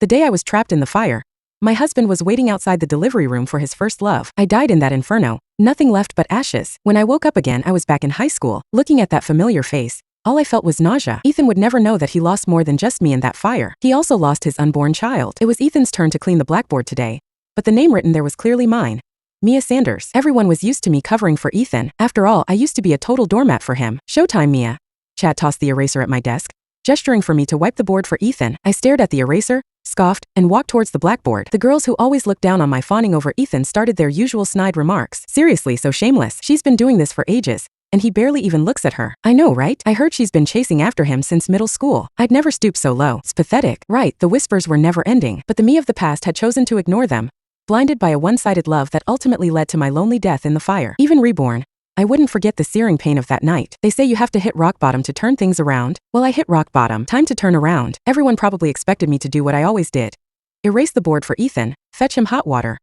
The day I was trapped in the fire. My husband was waiting outside the delivery room for his first love. I died in that inferno. Nothing left but ashes. When I woke up again, I was back in high school. Looking at that familiar face, all I felt was nausea. Ethan would never know that he lost more than just me in that fire. He also lost his unborn child. It was Ethan's turn to clean the blackboard today, but the name written there was clearly mine. Mia Sanders. Everyone was used to me covering for Ethan. After all, I used to be a total doormat for him. Showtime, Mia. Chad tossed the eraser at my desk, gesturing for me to wipe the board for Ethan. I stared at the eraser, scoffed, and walked towards the blackboard. The girls who always looked down on my fawning over Ethan started their usual snide remarks. Seriously, so shameless. She's been doing this for ages, and he barely even looks at her. I know, right? I heard she's been chasing after him since middle school. I'd never stoop so low. It's pathetic. Right, the whispers were never ending, but the me of the past had chosen to ignore them, blinded by a one-sided love that ultimately led to my lonely death in the fire. Even reborn, I wouldn't forget the searing pain of that night. They say you have to hit rock bottom to turn things around. Well, I hit rock bottom. Time to turn around. Everyone probably expected me to do what I always did. Erase the board for Ethan, fetch him hot water.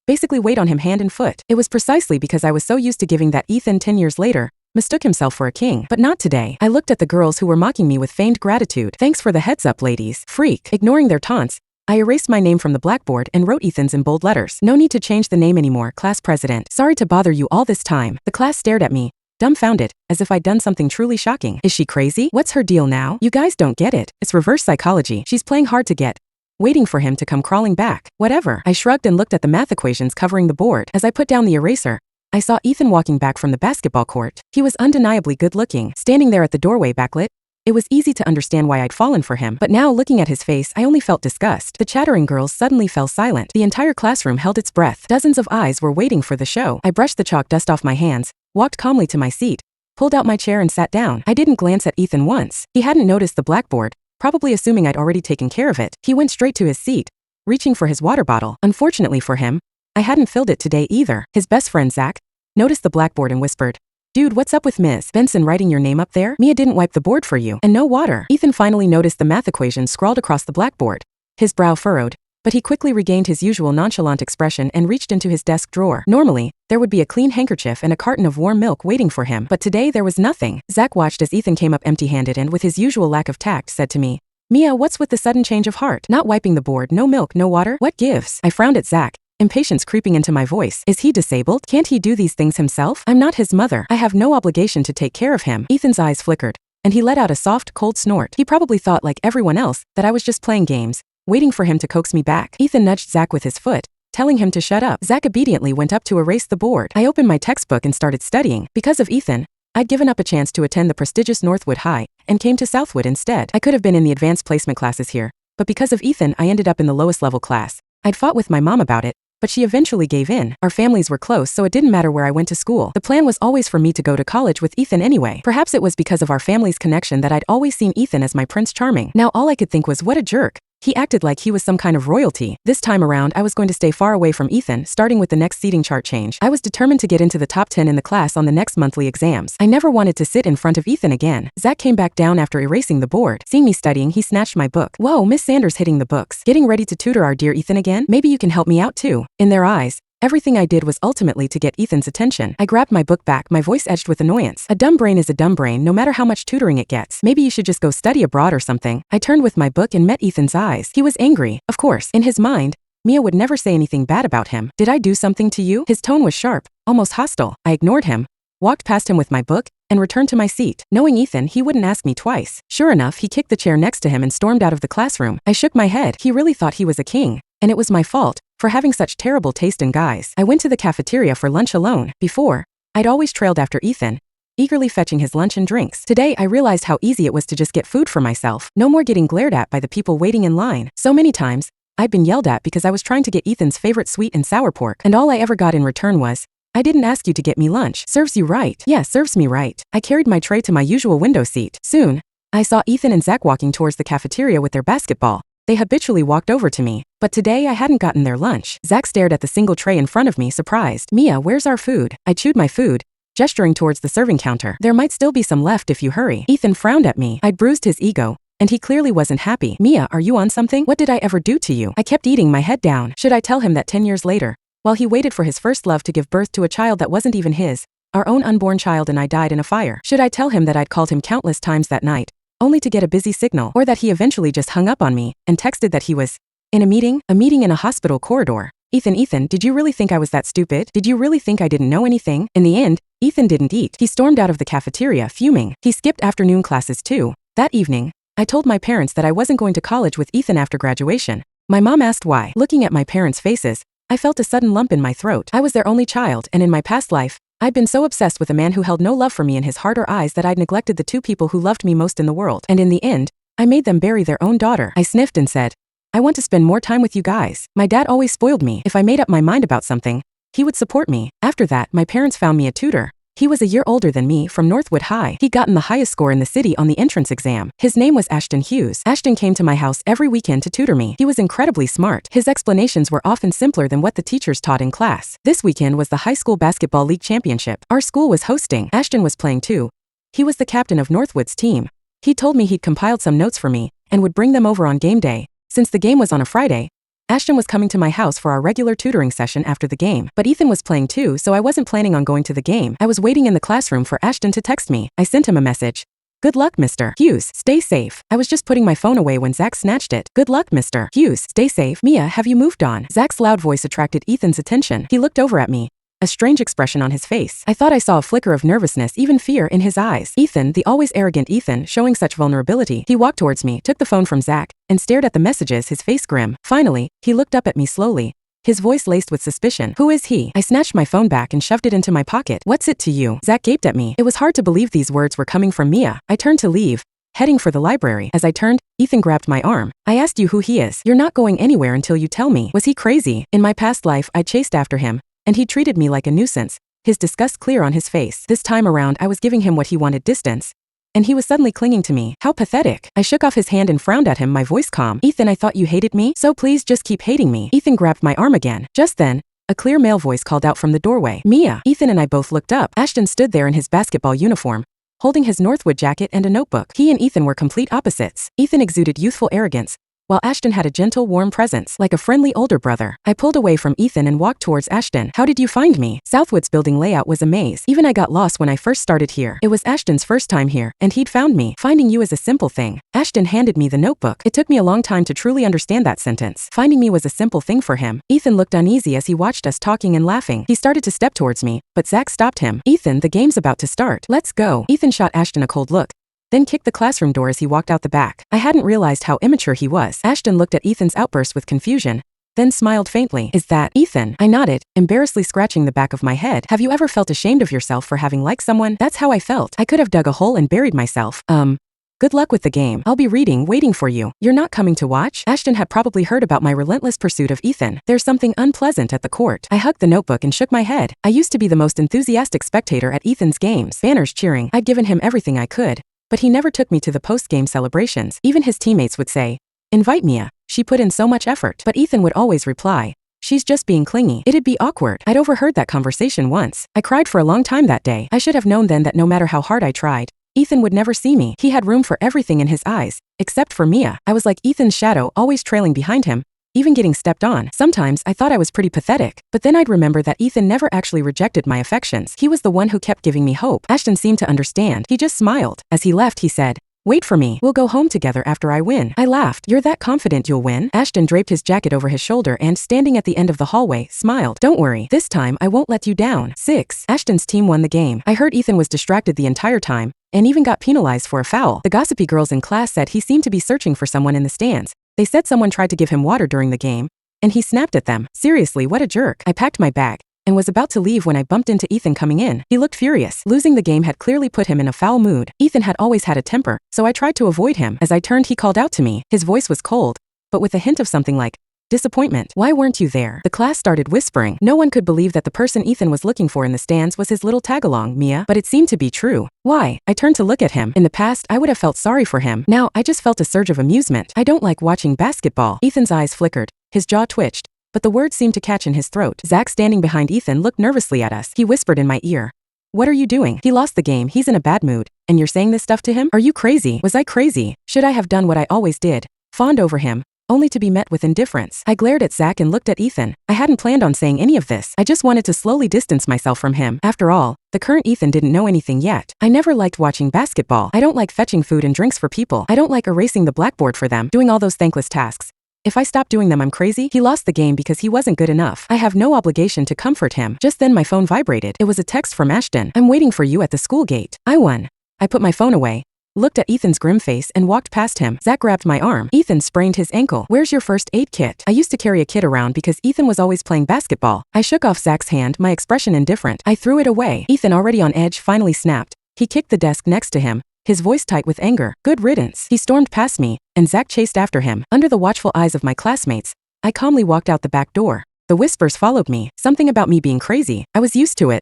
Basically wait on him hand and foot. It was precisely because I was so used to giving that Ethan 10 years later mistook himself for a king. But not today. I looked at the girls who were mocking me with feigned gratitude. Thanks for the heads up, ladies. Freak. Ignoring their taunts, I erased my name from the blackboard and wrote Ethan's in bold letters. No need to change the name anymore, class president. Sorry to bother you all this time. The class stared at me, dumbfounded, as if I'd done something truly shocking. Is she crazy? What's her deal now? You guys don't get it. It's reverse psychology. She's playing hard to get, waiting for him to come crawling back. Whatever. I shrugged and looked at the math equations covering the board. As I put down the eraser, I saw Ethan walking back from the basketball court. He was undeniably good-looking, standing there at the doorway backlit. It was easy to understand why I'd fallen for him, but now looking at his face, I only felt disgust. The chattering girls suddenly fell silent. The entire classroom held its breath. Dozens of eyes were waiting for the show. I brushed the chalk dust off my hands, walked calmly to my seat, pulled out my chair and sat down. I didn't glance at Ethan once. He hadn't noticed the blackboard, probably assuming I'd already taken care of it. He went straight to his seat, reaching for his water bottle. Unfortunately for him, I hadn't filled it today either. His best friend, Zach, noticed the blackboard and whispered, "Dude, what's up with Ms. Benson writing your name up there? Mia didn't wipe the board for you. And no water." Ethan finally noticed the math equation scrawled across the blackboard. His brow furrowed, but he quickly regained his usual nonchalant expression and reached into his desk drawer. Normally, there would be a clean handkerchief and a carton of warm milk waiting for him, but today there was nothing. Zach watched as Ethan came up empty-handed and with his usual lack of tact said to me, "Mia, what's with the sudden change of heart? Not wiping the board, no milk, no water? What gives?" I frowned at Zach, impatience creeping into my voice. Is he disabled? Can't he do these things himself? I'm not his mother. I have no obligation to take care of him. Ethan's eyes flickered, and he let out a soft, cold snort. He probably thought, like everyone else, that I was just playing games, waiting for him to coax me back. Ethan nudged Zach with his foot, telling him to shut up. Zach obediently went up to erase the board. I opened my textbook and started studying. Because of Ethan, I'd given up a chance to attend the prestigious Northwood High and came to Southwood instead. I could have been in the advanced placement classes here, but because of Ethan, I ended up in the lowest level class. I'd fought with my mom about it, but she eventually gave in. Our families were close, so it didn't matter where I went to school. The plan was always for me to go to college with Ethan anyway. Perhaps it was because of our family's connection that I'd always seen Ethan as my Prince Charming. Now all I could think was, what a jerk. He acted like he was some kind of royalty. This time around, I was going to stay far away from Ethan, starting with the next seating chart change. I was determined to get into the top 10 in the class on the next monthly exams. I never wanted to sit in front of Ethan again. Zach came back down after erasing the board. Seeing me studying, he snatched my book. Whoa, Miss Sanders hitting the books. Getting ready to tutor our dear Ethan again? Maybe you can help me out too. In their eyes, everything I did was ultimately to get Ethan's attention. I grabbed my book back, my voice edged with annoyance. A dumb brain is a dumb brain no matter how much tutoring it gets. Maybe you should just go study abroad or something. I turned with my book and met Ethan's eyes. He was angry. Of course, in his mind, Mia would never say anything bad about him. Did I do something to you? His tone was sharp, almost hostile. I ignored him, walked past him with my book, and returned to my seat. Knowing Ethan, he wouldn't ask me twice. Sure enough, he kicked the chair next to him and stormed out of the classroom. I shook my head. He really thought he was a king, and it was my fault for having such terrible taste in guys. I went to the cafeteria for lunch alone. Before, I'd always trailed after Ethan, eagerly fetching his lunch and drinks. Today, I realized how easy it was to just get food for myself. No more getting glared at by the people waiting in line. So many times, I'd been yelled at because I was trying to get Ethan's favorite sweet and sour pork, and all I ever got in return was, "I didn't ask you to get me lunch." Serves you right. Yeah, serves me right. I carried my tray to my usual window seat. Soon, I saw Ethan and Zach walking towards the cafeteria with their basketball. They habitually walked over to me, but today I hadn't gotten their lunch. Zach stared at the single tray in front of me, surprised. "Mia, where's our food?" I chewed my food, gesturing towards the serving counter. "There might still be some left if you hurry." Ethan frowned at me. I'd bruised his ego, and he clearly wasn't happy. "Mia, are you on something? What did I ever do to you?" I kept eating my head down. Should I tell him that 10 years later, while he waited for his first love to give birth to a child that wasn't even his, our own unborn child, and I died in a fire? Should I tell him that I'd called him countless times that night, only to get a busy signal, or that he eventually just hung up on me and texted that he was In a meeting in a hospital corridor. Ethan, did you really think I was that stupid? Did you really think I didn't know anything? In the end, Ethan didn't eat. He stormed out of the cafeteria, fuming. He skipped afternoon classes too. That evening, I told my parents that I wasn't going to college with Ethan after graduation. My mom asked why. Looking at my parents' faces, I felt a sudden lump in my throat. I was their only child, and in my past life, I'd been so obsessed with a man who held no love for me in his heart or eyes that I'd neglected the two people who loved me most in the world. And in the end, I made them bury their own daughter. I sniffed and said, I want to spend more time with you guys. My dad always spoiled me. If I made up my mind about something, he would support me. After that, my parents found me a tutor. He was a year older than me, from Northwood High. He'd gotten the highest score in the city on the entrance exam. His name was Ashton Hughes. Ashton came to my house every weekend to tutor me. He was incredibly smart. His explanations were often simpler than what the teachers taught in class. This weekend was the high school basketball league championship. Our school was hosting. Ashton was playing too. He was the captain of Northwood's team. He told me he'd compiled some notes for me and would bring them over on game day. Since the game was on a Friday, Ashton was coming to my house for our regular tutoring session after the game. But Ethan was playing too, so I wasn't planning on going to the game. I was waiting in the classroom for Ashton to text me. I sent him a message. Good luck, Mr. Hughes. Stay safe. I was just putting my phone away when Zach snatched it. Good luck, Mr. Hughes. Stay safe. Mia, have you moved on? Zach's loud voice attracted Ethan's attention. He looked over at me, a strange expression on his face. I thought I saw a flicker of nervousness, even fear, in his eyes. Ethan, the always arrogant Ethan, showing such vulnerability. He walked towards me, took the phone from Zach, and stared at the messages, his face grim. Finally, he looked up at me slowly, his voice laced with suspicion. Who is he? I snatched my phone back and shoved it into my pocket. What's it to you? Zach gaped at me. It was hard to believe these words were coming from Mia. I turned to leave, heading for the library. As I turned, Ethan grabbed my arm. I asked you who he is. You're not going anywhere until you tell me. Was he crazy? In my past life, I chased after him, and he treated me like a nuisance, his disgust clear on his face. This time around, I was giving him what he wanted, distance, and he was suddenly clinging to me. How pathetic. I shook off his hand and frowned at him, my voice calm. Ethan, I thought you hated me, so please just keep hating me. Ethan grabbed my arm again. Just then, a clear male voice called out from the doorway. Mia. Ethan and I both looked up. Ashton stood there in his basketball uniform, holding his Northwood jacket and a notebook. He and Ethan were complete opposites. Ethan exuded youthful arrogance, while Ashton had a gentle, warm presence, like a friendly older brother. I pulled away from Ethan and walked towards Ashton. How did you find me? Southwood's building layout was a maze. Even I got lost when I first started here. It was Ashton's first time here, and he'd found me. Finding you is a simple thing. Ashton handed me the notebook. It took me a long time to truly understand that sentence. Finding me was a simple thing for him. Ethan looked uneasy as he watched us talking and laughing. He started to step towards me, but Zach stopped him. Ethan, the game's about to start. Let's go. Ethan shot Ashton a cold look, then kicked the classroom door as he walked out the back. I hadn't realized how immature he was. Ashton looked at Ethan's outburst with confusion, then smiled faintly. Is that Ethan? I nodded, embarrassedly scratching the back of my head. Have you ever felt ashamed of yourself for having liked someone? That's how I felt. I could have dug a hole and buried myself. Good luck with the game. I'll be reading, waiting for you. You're not coming to watch? Ashton had probably heard about my relentless pursuit of Ethan. There's something unpleasant at the court. I hugged the notebook and shook my head. I used to be the most enthusiastic spectator at Ethan's games. Banners cheering. I'd given him everything I could, but he never took me to the post-game celebrations. Even his teammates would say, invite Mia. She put in so much effort. But Ethan would always reply, she's just being clingy. It'd be awkward. I'd overheard that conversation once. I cried for a long time that day. I should have known then that no matter how hard I tried, Ethan would never see me. He had room for everything in his eyes, except for Mia. I was like Ethan's shadow, always trailing behind him, even getting stepped on. Sometimes I thought I was pretty pathetic, but then I'd remember that Ethan never actually rejected my affections. He was the one who kept giving me hope. Ashton seemed to understand. He just smiled. As he left, he said, wait for me. We'll go home together after I win. I laughed. You're that confident you'll win? Ashton draped his jacket over his shoulder and, standing at the end of the hallway, smiled. Don't worry. This time, I won't let you down. 6. Ashton's team won the game. I heard Ethan was distracted the entire time, and even got penalized for a foul. The gossipy girls in class said he seemed to be searching for someone in the stands. They said someone tried to give him water during the game, and he snapped at them. Seriously, what a jerk. I packed my bag and was about to leave when I bumped into Ethan coming in. He looked furious. Losing the game had clearly put him in a foul mood. Ethan had always had a temper, so I tried to avoid him. As I turned, he called out to me. His voice was cold, but with a hint of something like disappointment. Why weren't you there? The class started whispering. No one could believe that the person Ethan was looking for in the stands was his little tag-along, Mia, but it seemed to be true. Why? I turned to look at him. In the past, I would have felt sorry for him. Now, I just felt a surge of amusement. I don't like watching basketball. Ethan's eyes flickered. His jaw twitched, but the words seemed to catch in his throat. Zach, standing behind Ethan, looked nervously at us. He whispered in my ear, what are you doing? He lost the game. He's in a bad mood, and you're saying this stuff to him? Are you crazy? Was I crazy? Should I have done what I always did? Fawned over him, only to be met with indifference. I glared at Zach and looked at Ethan. I hadn't planned on saying any of this. I just wanted to slowly distance myself from him. After all, the current Ethan didn't know anything yet. I never liked watching basketball. I don't like fetching food and drinks for people. I don't like erasing the blackboard for them, doing all those thankless tasks. If I stop doing them, I'm crazy. He lost the game because he wasn't good enough. I have no obligation to comfort him. Just then my phone vibrated. It was a text from Ashton. I'm waiting for you at the school gate. I won. I put my phone away, looked at Ethan's grim face, and walked past him. Zach grabbed my arm. Ethan sprained his ankle. Where's your first aid kit? I used to carry a kit around because Ethan was always playing basketball. I shook off Zach's hand, my expression indifferent. I threw it away. Ethan, already on edge, finally snapped. He kicked the desk next to him, his voice tight with anger. Good riddance. He stormed past me, and Zach chased after him. Under the watchful eyes of my classmates, I calmly walked out the back door. The whispers followed me. Something about me being crazy. I was used to it.